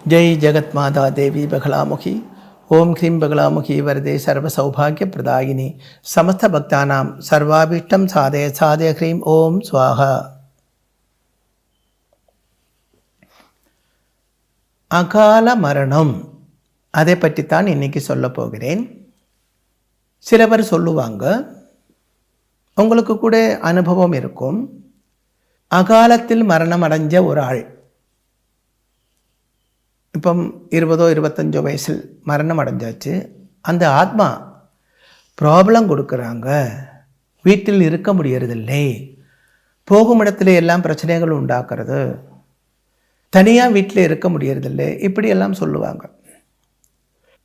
जय जगत माता देवी बगलामुखी ओम ह्रीं बगलामुखी वरदे सर्व सौभाग्य प्रदायिनी समस्त भक्तानां सर्वाभीष्टं साधय साधय ह्रीं ओम स्वाहा. அகால மரணம், அதை பற்றித்தான் இன்னைக்கு சொல்ல போகிறேன். சில பேர் சொல்லுவாங்க, உங்களுக்கு கூட அனுபவம் இருக்கும், அகாலத்தில் மரணம் அடைஞ்ச ஒரு ஆள், இப்போ 20-25 வயசில் மரணம் அடைஞ்சாச்சு, அந்த ஆத்மா ப்ராப்ளம் கொடுக்குறாங்க, வீட்டில் இருக்க முடியறதில்லை, போகும் இடத்துல எல்லாம் பிரச்சனைகள் உண்டாக்குறது, தனியாக வீட்டில் இருக்க முடியறதில்லை, இப்படியெல்லாம் சொல்லுவாங்க.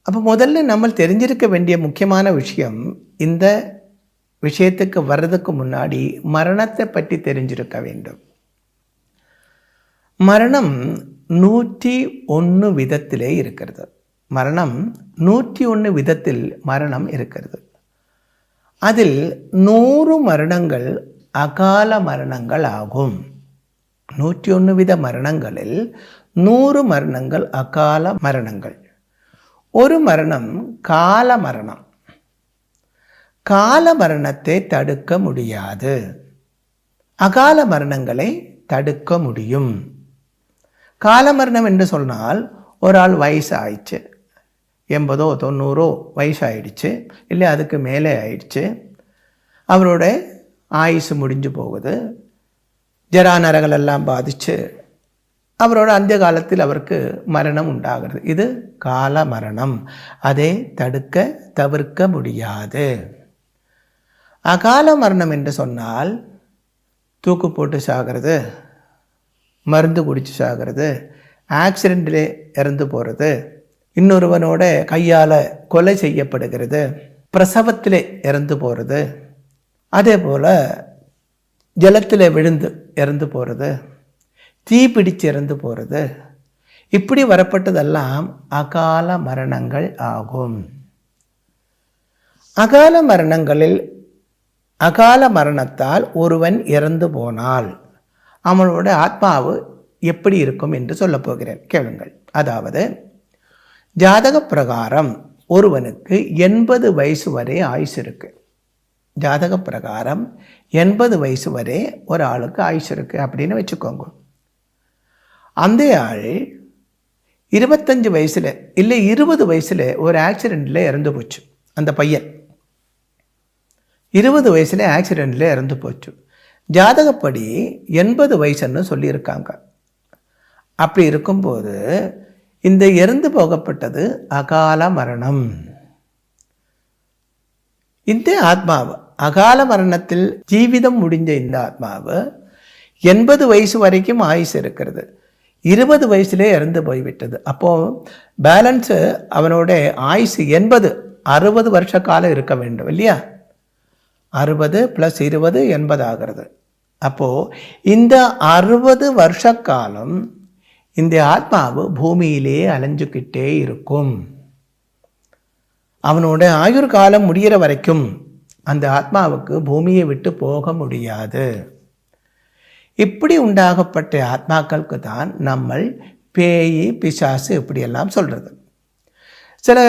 அப்போ முதல்ல நம்ம தெரிஞ்சிருக்க வேண்டிய முக்கியமான விஷயம், இந்த விஷயத்துக்கு வர்றதுக்கு முன்னாடி மரணத்தை பற்றி தெரிஞ்சிருக்க வேண்டும். மரணம் 101 விதத்திலே இருக்கிறது. மரணம் 101 விதத்தில் மரணம் இருக்கிறது. அதில் 100 மரணங்கள் அகால மரணங்கள் ஆகும். 101 வித மரணங்களில் 100 மரணங்கள் அகால மரணங்கள். ஒரு மரணம் கால மரணம். கால மரணத்தை தடுக்க முடியாது, அகால மரணங்களை தடுக்க முடியும். கால மரணம் என்று சொன்னால், ஒரு ஆள் வயசு ஆயிடுச்சு, 80-90 வயசு ஆயிடுச்சு, இல்லை அதுக்கு மேலே ஆயிடுச்சு, அவரோட ஆயுசு முடிஞ்சு போகுது, ஜராநரகள் எல்லாம் பாதித்து அவரோட அந்த காலத்தில் அவருக்கு மரணம் உண்டாகிறது. இது கால மரணம், அதை தவிர்க்க முடியாது. அகால மரணம் என்று சொன்னால், தூக்கு போட்டு சாகிறது, மருந்து குடித்து சாகிறது, ஆக்சிடெண்ட்டில் இறந்து போகிறது, இன்னொருவனோட கையால் கொலை செய்யப்படுகிறது, பிரசவத்தில் இறந்து போகிறது, அதே போல் ஜலத்தில் விழுந்து இறந்து போகிறது, தீ பிடிச்சு இறந்து போகிறது, இப்படி வரப்பட்டதெல்லாம் அகால மரணங்கள் ஆகும். அகால மரணங்களில் அகால மரணத்தால் ஒருவன் இறந்து போனால் அவனோட ஆத்மாவு எப்படி இருக்கும் என்று சொல்ல போகிறேன், கேளுங்கள். அதாவது, ஜாதக பிரகாரம் ஒருவனுக்கு 80 வயசு வரை ஆயுசு இருக்கு. ஜாதக பிரகாரம் 80 வயசு வரை ஒரு ஆளுக்கு ஆயுசு இருக்கு அப்படின்னு வச்சுக்கோங்க. அந்த ஆள் 25 வயசுல இல்லை 20 வயசுல ஒரு ஆக்சிடெண்ட்ல இறந்து போச்சு. அந்த பையன் 20 வயசுல ஆக்சிடெண்ட்ல இறந்து போச்சு. ஜாதகப்படி 80 வயசுன்னு சொல்லியிருக்காங்க. அப்படி இருக்கும்போது இந்த இறந்து போகப்பட்டது அகால மரணம். இந்த ஆத்மாவு அகால மரணத்தில் ஜீவிதம் முடிஞ்ச இந்த ஆத்மாவு 80 வயசு வரைக்கும் ஆயுசு இருக்கிறது, 20 வயசுலே இறந்து போய்விட்டது. அப்போது பேலன்ஸு அவனோட ஆயுசு 60 வருஷ காலம் இருக்க வேண்டும் இல்லையா? 60 + 20 80 ஆகிறது. அப்போது இந்த 60 வருஷ காலம் இந்த ஆத்மாவு பூமியிலே அலைஞ்சுக்கிட்டே இருக்கும். அவனோட ஆயுர் காலம் முடிகிற வரைக்கும் அந்த ஆத்மாவுக்கு பூமியை விட்டு போக முடியாது. இப்படி உண்டாகப்பட்ட ஆத்மாக்களுக்கு தான் நம்ம பேய் பிசாசு இப்படியெல்லாம் சொல்கிறது. சில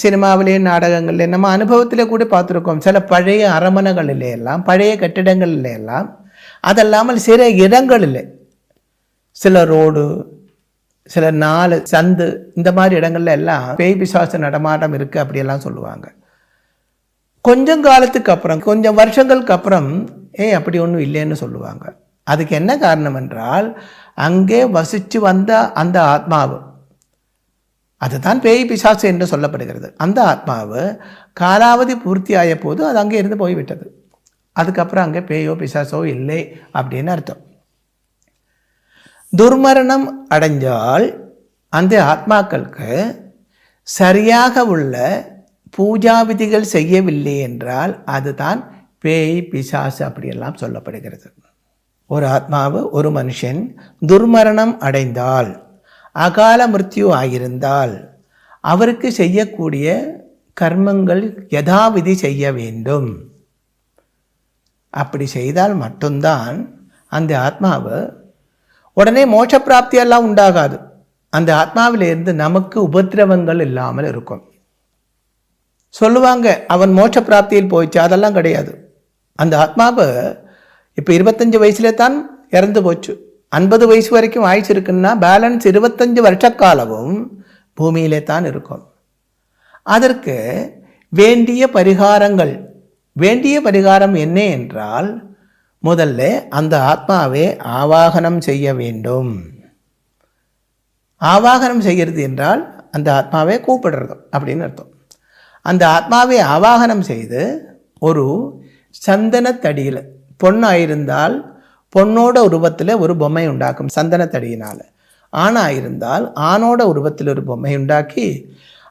சினிமாவிலே நாடகங்களிலே நம்ம அனுபவத்திலே கூட பார்த்துருக்கோம். சில பழைய அரண்மனைகளிலே எல்லாம், பழைய கட்டிடங்களில் எல்லாம், அதல்லாமல் சில இடங்களில், சில ரோடு, சில 4 சந்து, இந்த மாதிரி இடங்கள்ல எல்லாம் பேய் பிசாசு நடமாட்டம் இருக்குது அப்படியெல்லாம் சொல்லுவாங்க. கொஞ்சம் காலத்துக்கு அப்புறம், கொஞ்சம் வருஷங்களுக்கு அப்புறம் அப்படி ஒன்றும் இல்லைன்னு சொல்லுவாங்க. அதுக்கு என்ன காரணம் என்றால், அங்கே வசித்து வந்த அந்த ஆத்மாவு, அதுதான் பேய் பிசாசு என்று சொல்லப்படுகிறது, அந்த ஆத்மாவு காலாவதி பூர்த்தி ஆய போது அது அங்கே இருந்து போய்விட்டது. அதுக்கப்புறம் அங்கே பேயோ பிசாசோ இல்லை அப்படின்னு அர்த்தம். துர்மரணம் அடைஞ்சால் அந்த ஆத்மாக்களுக்கு சரியாக உள்ள பூஜா விதிகள் செய்யவில்லை என்றால் அதுதான் பேய் பிசாசு அப்படியெல்லாம் சொல்லப்படுகிறது. ஒரு ஆத்மாவு, ஒரு மனுஷன் துர்மரணம் அடைந்தால், அகால மிருத்யு ஆகியிருந்தால், அவருக்கு செய்யக்கூடிய கர்மங்கள் யதாவிதி செய்ய வேண்டும். அப்படி செய்தால் மட்டும்தான் அந்த ஆத்மாவு உடனே மோட்ச பிராப்தியெல்லாம் உண்டாகாது. அந்த ஆத்மாவிலிருந்து நமக்கு உபத்திரவங்கள் இல்லாமல் இருக்கும். சொல்லுவாங்க அவன் மோட்ச பிராப்தியில் போயிடுச்சு, அதெல்லாம் கிடையாது. அந்த ஆத்மாவை இப்போ 25 வயசுல தான் இறந்து போச்சு. 50 வயசு வரைக்கும் ஆயுசு இருக்குன்னா பேலன்ஸ் 25 வருஷ காலமும் பூமியிலே தான் இருக்கும். அதற்கு வேண்டிய பரிகாரம் என்ன என்றால், முதல்ல அந்த ஆத்மாவை ஆவாகனம் செய்ய வேண்டும். ஆவாகனம் செய்கிறது என்றால் அந்த ஆத்மாவை கூப்பிடுறது அப்படின்னு அர்த்தம். அந்த ஆத்மாவை ஆவாகனம் செய்து ஒரு சந்தனத்தடியில், பொண்ணாயிருந்தால் பொண்ணோட உருவத்தில் ஒரு பொம்மை உண்டாக்கும் சந்தனத்தடியினால், ஆணாயிருந்தால் ஆணோட உருவத்தில் ஒரு பொம்மை உண்டாக்கி,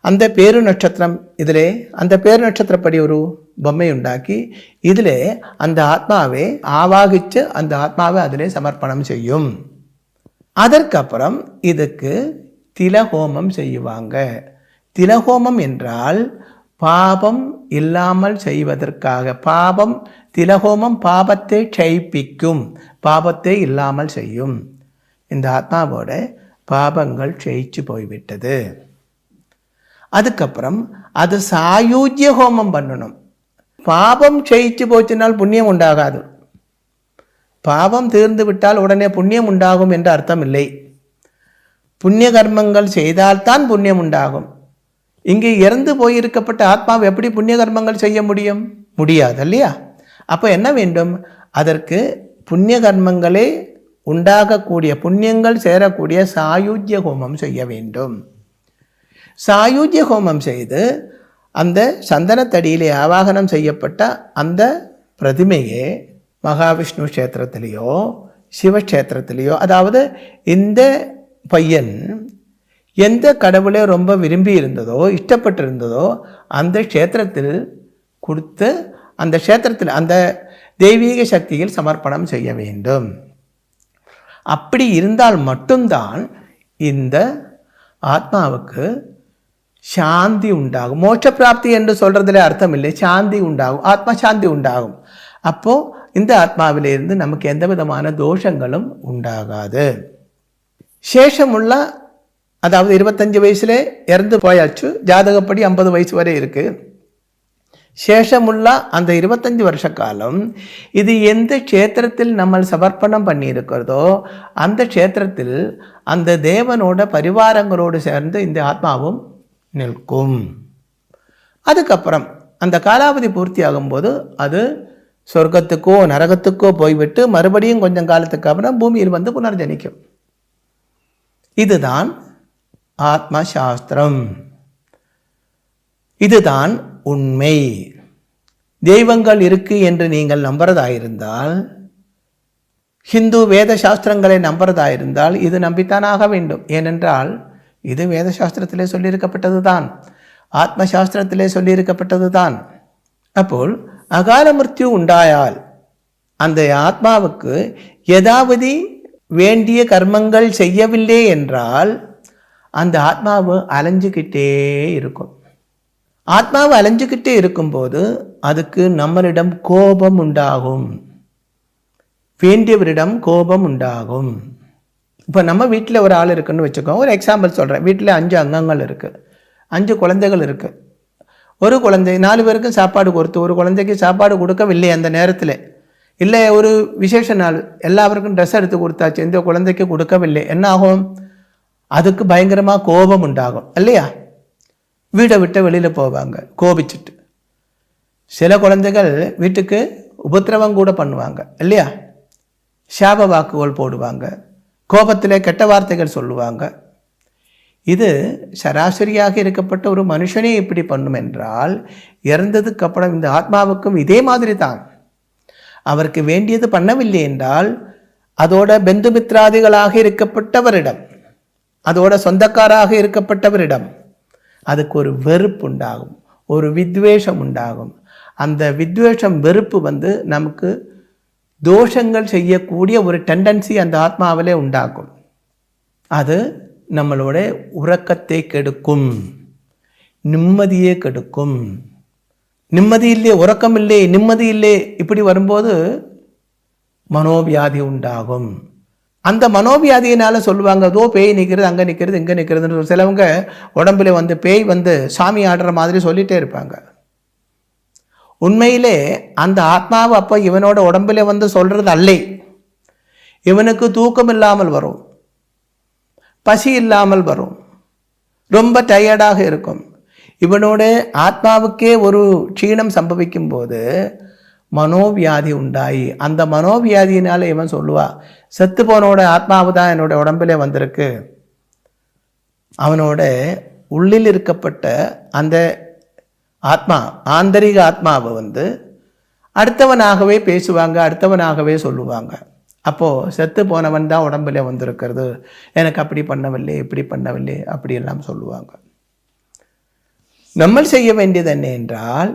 அந்த பேரு நட்சத்திரம் இதிலே அந்த பேரு நட்சத்திரப்படி ஒரு பொம்மை உண்டாக்கி இதில் அந்த ஆத்மாவை ஆவாகிச்சு அந்த ஆத்மாவை அதிலே சமர்ப்பணம் செய்யும். அதற்கப்புறம் இதுக்கு திலஹோமம் செய்வாங்க. திலஹோமம் என்றால் பாபம் இல்லாமல் செய்வதற்காக. திலஹோமம் பாபத்தை க்ஷயிப்பிக்கும், பாபத்தை இல்லாமல் செய்யும். இந்த ஆத்மாவோட பாபங்கள் க்ஷயிச்சு போய்விட்டது. அதுக்கப்புறம் அது சாயுஜ்ய ஹோமம் பண்ணணும். பாபம் க்ஷயிச்சு போச்சினால் புண்ணியம் உண்டாகாது. பாவம் தீர்ந்து விட்டால் உடனே புண்ணியம் உண்டாகும் என்று அர்த்தம் இல்லை. புண்ணிய கர்மங்கள் செய்தால்தான் புண்ணியம் உண்டாகும். இங்கே இறந்து போயிருக்கப்பட்ட ஆத்மாவை எப்படி புண்ணிய கர்மங்கள் செய்ய முடியாது இல்லையா? அப்போ என்ன வேண்டும்? அதற்கு புண்ணிய கர்மங்களே உண்டாகக்கூடிய, புண்ணியங்கள் சேரக்கூடிய சாயுஜ்ய ஹோமம் செய்ய வேண்டும். சாயுஜ்ய ஹோமம் செய்து அந்த சந்தனத்தடியிலே ஆவாகனம் செய்யப்பட்ட அந்த பிரதிமையை மகாவிஷ்ணு க்ஷேத்திரத்திலேயோ சிவக்ஷேத்திரத்திலேயோ, அதாவது இந்த பையன் எந்த கடவுளை ரொம்ப விரும்பி இருந்ததோ இஷ்டப்பட்டிருந்ததோ அந்த க்ஷேத்திரத்தில் கொடுத்து அந்த க்ஷேத்திரத்தில் அந்த தெய்வீக சக்தியில் சமர்ப்பணம் செய்ய வேண்டும். அப்படி இருந்தால் மட்டும்தான் இந்த ஆத்மாவுக்கு சாந்தி உண்டாகும். மோட்ச பிராப்தி என்று சொல்றதுல அர்த்தம் இல்லை, சாந்தி உண்டாகும், ஆத்மா சாந்தி உண்டாகும். அப்போ இந்த ஆத்மாவிலிருந்து நமக்கு எந்த விதமான தோஷங்களும் உண்டாகாது. சேஷமுள்ள, அதாவது 25 வயசுல இறந்து போயாச்சு, ஜாதகப்படி 50 வயசு வரை இருக்கு. சேஷமுள்ள அந்த 25 வருஷ காலம் இது எந்த க்ஷேத்திரத்தில் நம்ம சமர்ப்பணம் பண்ணி இருக்கிறதோ அந்த க்ஷேத்திரத்தில் அந்த தேவனோட பரிவாரங்களோடு சேர்ந்து இந்த ஆத்மாவும் நிற்கும். அதுக்கப்புறம் அந்த காலாவதி பூர்த்தி ஆகும்போது அது சொர்க்கத்துக்கோ நரகத்துக்கோ போய்விட்டு மறுபடியும் கொஞ்சம் காலத்துக்கு அப்புறம் பூமியில் வந்து புனர்ஜனிக்கும். இதுதான் ஆத்ம சாஸ்திரம், இதுதான் உண்மை. தெய்வங்கள் இருக்கு என்று நீங்கள் நம்புறதாயிருந்தால், ஹிந்து வேத சாஸ்திரங்களை நம்புறதாயிருந்தால் இது நம்பித்தான் ஆக வேண்டும். ஏனென்றால் இது வேத சாஸ்திரத்திலே சொல்லியிருக்கப்பட்டது தான், ஆத்ம சாஸ்திரத்திலே சொல்லியிருக்கப்பட்டது தான். அப்போல் அகால மிருத்யு உண்டாயால் அந்த ஆத்மாவுக்கு ஏதாவது வேண்டிய கர்மங்கள் செய்யவில்லை என்றால் அந்த ஆத்மாவு அலைஞ்சுக்கிட்டே இருக்கும். ஆத்மாவை அலைஞ்சுக்கிட்டே இருக்கும்போது அதுக்கு நம்மளிடம் கோபம் உண்டாகும், வேண்டியவரிடம் கோபம் உண்டாகும். இப்போ நம்ம வீட்டில் ஒரு ஆள் இருக்குன்னு வச்சுக்கோங்க, ஒரு எக்ஸாம்பிள் சொல்கிறேன். வீட்டில் 5 அங்கங்கள் இருக்குது, 5 குழந்தைகள் இருக்குது. ஒரு குழந்தை 4 பேருக்கும் சாப்பாடு கொடுத்து ஒரு குழந்தைக்கு சாப்பாடு கொடுக்கவில்லை அந்த நேரத்தில், இல்லை ஒரு விசேஷ நாள் எல்லாருக்கும் ட்ரெஸ் எடுத்து கொடுத்தாச்சு, இந்த குழந்தைக்கு கொடுக்கவில்லை, என்ன ஆகும்? அதுக்கு பயங்கரமாக கோபம் உண்டாகும் இல்லையா? வீட்டை விட்டு வெளியில் போவாங்க கோபிச்சுட்டு. சில குழந்தைகள் வீட்டுக்கு உபத்திரவம் கூட பண்ணுவாங்க இல்லையா? சாப வாக்குகள் போடுவாங்க, கோபத்திலே கெட்ட வார்த்தைகள் சொல்லுவாங்க. இது சராசரியாக இருக்கப்பட்ட ஒரு மனுஷனே இப்படி பண்ணும் என்றால் இறந்ததுக்கு அப்புறம் இந்த ஆத்மாவுக்கும் இதே மாதிரி தான். அவருக்கு வேண்டியது பண்ணவில்லை என்றால் அதோட பெந்துமித்ராதிகளாக இருக்கப்பட்டவரிடம், அதோட சொந்தக்காராக இருக்கப்பட்டவரிடம் அதுக்கு ஒரு வெறுப்பு உண்டாகும், ஒரு வித்வேஷம் உண்டாகும். அந்த வித்வேஷம் வெறுப்பு வந்து நமக்கு தோஷங்கள் செய்யக்கூடிய ஒரு டெண்டன்சி அந்த ஆத்மாவிலே உண்டாகும். அது நம்மளோட உறக்கத்தை கெடுக்கும், நிம்மதியே கெடுக்கும். நிம்மதி இல்லை, உறக்கம் இல்லை, நிம்மதி இல்லை, இப்படி வரும்போது மனோவியாதி உண்டாகும், அந்த மனோவியாதியினால சொல்லுவாங்க, அதோ பேய் நிற்கிறது, அங்கே நிற்கிறது, இங்கே நிற்கிறதுன்னு. சிலவங்க உடம்புல வந்து பேய் வந்து சாமி ஆடுற மாதிரி சொல்லிகிட்டே இருப்பாங்க. உண்மையிலே அந்த ஆத்மாவை அப்போ இவனோட உடம்புல வந்து சொல்கிறது அல்லை. இவனுக்கு தூக்கம் இல்லாமல் வரும், பசி இல்லாமல் வரும், ரொம்ப டயர்டாக இருக்கும். இவனோட ஆத்மாவுக்கே ஒரு க்ஷீணம் சம்பவிக்கும் போது மனோவியாதி உண்டாயி, அந்த மனோவியாதியினால இவன் சொல்லுவா, செத்து போனோட ஆத்மாவு தான் என்னோட உடம்புல வந்திருக்கு. அவனோட உள்ளில் இருக்கப்பட்ட அந்த ஆத்மா, ஆந்தரிக ஆத்மாவை வந்து அடுத்தவனாகவே பேசுவாங்க, அடுத்தவனாகவே சொல்லுவாங்க. அப்போது செத்து போனவன் தான் உடம்புல வந்திருக்கிறது, எனக்கு அப்படி பண்ணவில்லை, இப்படி பண்ணவில்லை, அப்படியெல்லாம் சொல்லுவாங்க. நம்ம செய்ய வேண்டியது என்ன என்றால்,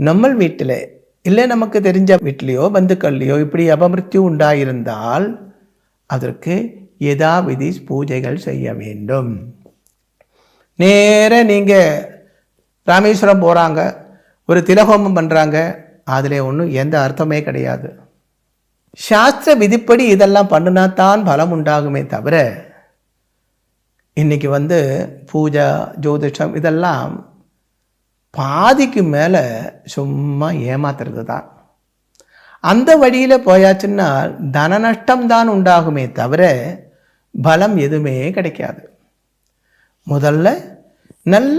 நம்ம வீட்டில் இல்லை நமக்கு தெரிஞ்ச வீட்டிலையோ பந்துக்கள்லையோ இப்படி அபமிருத்யு உண்டாயிருந்தால் அதற்கு யதாவிதி பூஜைகள் செய்ய வேண்டும். நேர நீங்கள் ராமேஸ்வரம் போகிறாங்க, ஒரு திலஹோமம் பண்ணுறாங்க, அதில் ஒன்றும் எந்த அர்த்தமே கிடையாது. சாஸ்திர விதிப்படி இதெல்லாம் பண்ணினா தான் பலம் உண்டாகுமே தவிர, இன்றைக்கி வந்து பூஜை ஜோதிஷம் இதெல்லாம் பாதிக்கு மேலே சும்மா ஏமாத்துறது தான். அந்த வழியில் போயாச்சுன்னா தன நஷ்டம்தான் உண்டாகுமே தவிர பலம் எதுவுமே கிடைக்காது. முதல்ல நல்ல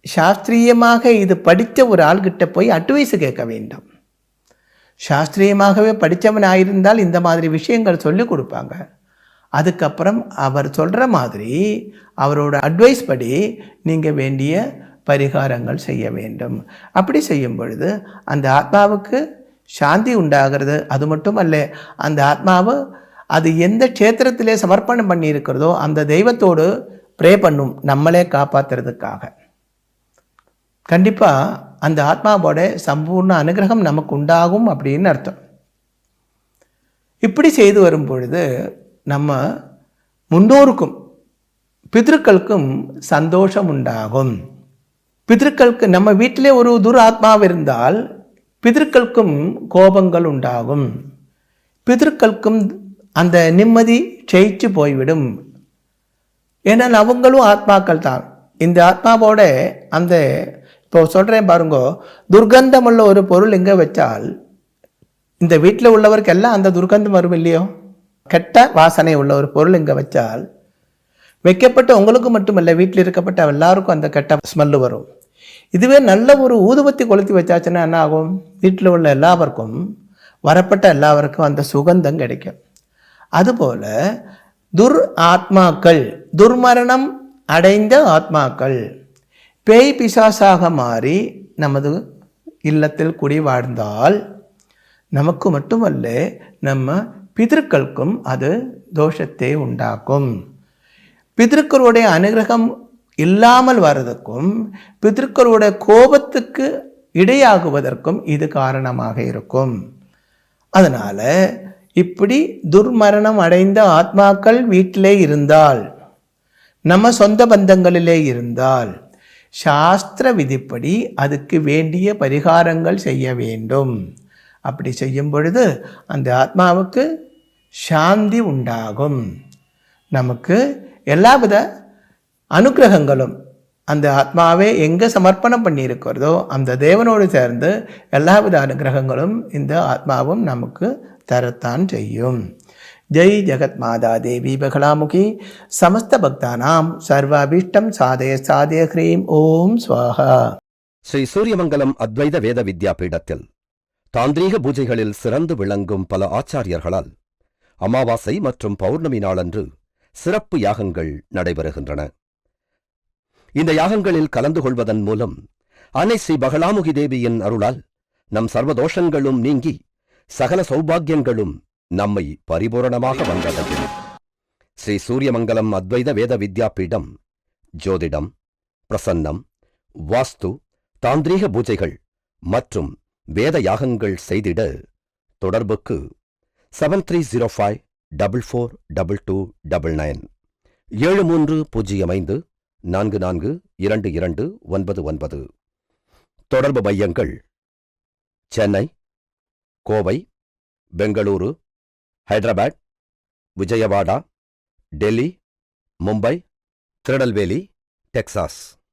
சாஸ்திரியமாக இது படித்த ஒரு ஆள்கிட்ட போய் அட்வைஸ் கேட்க வேண்டும். சாஸ்திரியமாகவே படித்தவனாயிருந்தால் இந்த மாதிரி விஷயங்கள் சொல்லி கொடுப்பாங்க. அதுக்கப்புறம் அவர் சொல்கிற மாதிரி அவரோட அட்வைஸ் படி நீங்கள் வேண்டிய பரிகாரங்கள் செய்ய வேண்டும். அப்படி செய்யும் பொழுது அந்த ஆத்மாவுக்கு சாந்தி உண்டாகிறது. அது மட்டும் அல்ல, அந்த ஆத்மாவு அது எந்த க்ஷேத்திரத்திலே சமர்ப்பணம் பண்ணி இருக்கிறதோ அந்த தெய்வத்தோடு ப்ரே பண்ணும், நம்மளே காப்பாற்றுறதுக்காக. கண்டிப்பாக அந்த ஆத்மாவோட சம்பூர்ண அனுகிரகம் நமக்கு உண்டாகும் அப்படின்னு அர்த்தம். இப்படி செய்து வரும் பொழுது நம்ம முன்னோருக்கும் பித்ருக்களுக்கும் சந்தோஷம் உண்டாகும். பித்ருக்களுக்கு நம்ம வீட்டிலே ஒரு துர் ஆத்மாவு இருந்தால் பித்ருக்களுக்கும் கோபங்கள் உண்டாகும், பித்ருக்களுக்கும் அந்த நிம்மதி ஜெயிச்சு போய்விடும். ஏன்னால் அவங்களும் ஆத்மாக்கள் தான். இந்த ஆத்மாவோட அந்த இப்போ சொல்கிறேன் பாருங்கோ, துர்கந்தமுள்ள ஒரு பொருள் எங்கே வச்சால் இந்த வீட்டில் உள்ளவருக்கு எல்லாம் அந்த துர்கந்தம் வரும் இல்லையோ. கெட்ட வாசனை உள்ள ஒரு பொருள் இங்கே வச்சால் வைக்கப்பட்ட உங்களுக்கு மட்டுமல்ல, வீட்டில் இருக்கப்பட்ட எல்லாருக்கும் அந்த கெட்ட ஸ்மெல்லு வரும். இதுவே நல்ல ஒரு ஊதுபத்தி கொளுத்தி வச்சாச்சுன்னா என்ன ஆகும், வீட்டில் உள்ள எல்லாருக்கும் வரப்பட்ட எல்லாருக்கும் அந்த சுகந்தம் கிடைக்கும். அதுபோல் துர் ஆத்மாக்கள், துர்மரணம் அடைந்த ஆத்மாக்கள் பேய் பிசாசாக மாறி நமது இல்லத்தில் குடி வாழ்ந்தால் நமக்கு மட்டுமல்ல நம்ம பிதர்களுக்கும் அது தோஷத்தை உண்டாக்கும். பிதர்களுடைய அனுகிரகம் இல்லாமல் வர்றதுக்கும் பிதர்களுடைய கோபத்துக்கு இடையாகுவதற்கும் இது காரணமாக இருக்கும். அதனால் இப்படி துர்மரணம் அடைந்த ஆத்மாக்கள் வீட்டிலே இருந்தால், நம்ம சொந்த பந்தங்களிலே இருந்தால் சாஸ்திர விதிப்படி அதுக்கு வேண்டிய பரிகாரங்கள் செய்ய வேண்டும். அப்படி செய்யும் பொழுது அந்த ஆத்மாவுக்கு சாந்தி உண்டாகும். நமக்கு எல்லாவித அனுக்கிரகங்களும் அந்த ஆத்மாவை எங்கே சமர்ப்பணம் பண்ணியிருக்கிறதோ அந்த தேவனோடு சேர்ந்து எல்லாவித அனுகிரகங்களும் இந்த ஆத்மாவும் நமக்கு தரத்தான் செய்யும். ஜெய் ஜெகத் மாதா தேவி பகலாமுகி சமஸ்த பக்தானாம் சர்வாபீஷ்டம் சாதய சாதய ஹ்ரீம் ஓம் ஸ்வாஹா. ஸ்ரீ சூரியமங்கலம் அத்வைத வேத வித்யாபீடத்தில் தாந்திரீக பூஜைகளில் சிறந்து விளங்கும் பல ஆச்சாரியர்களால் அமாவாசை மற்றும் பௌர்ணமி நாளன்று சிறப்பு யாகங்கள் நடைபெறுகின்றன. இந்த யாகங்களில் கலந்து கொள்வதன் மூலம் அன்னை ஸ்ரீ பகலாமுகி தேவியின் அருளால் நம் சர்வதோஷங்களும் நீங்கி சகல சௌபாகியங்களும் நம்மை பரிபூரணமாக வந்தடையும். ஸ்ரீ சூரியமங்கலம் அத்வைத வேத வித்யாபீடம் ஜோதிடம், பிரசன்னம், வாஸ்து, தாந்திரீக பூஜைகள் மற்றும் வேத யாகங்கள் செய்திட தொடர்புக்கு 7305442299 7305442299. தொடர்பு மையங்கள் சென்னை, கோவை, பெங்களூரு, ஹைதராபாத், விஜயவாடா, டெல்லி, மும்பை, திருநெல்வேலி, டெக்சாஸ்.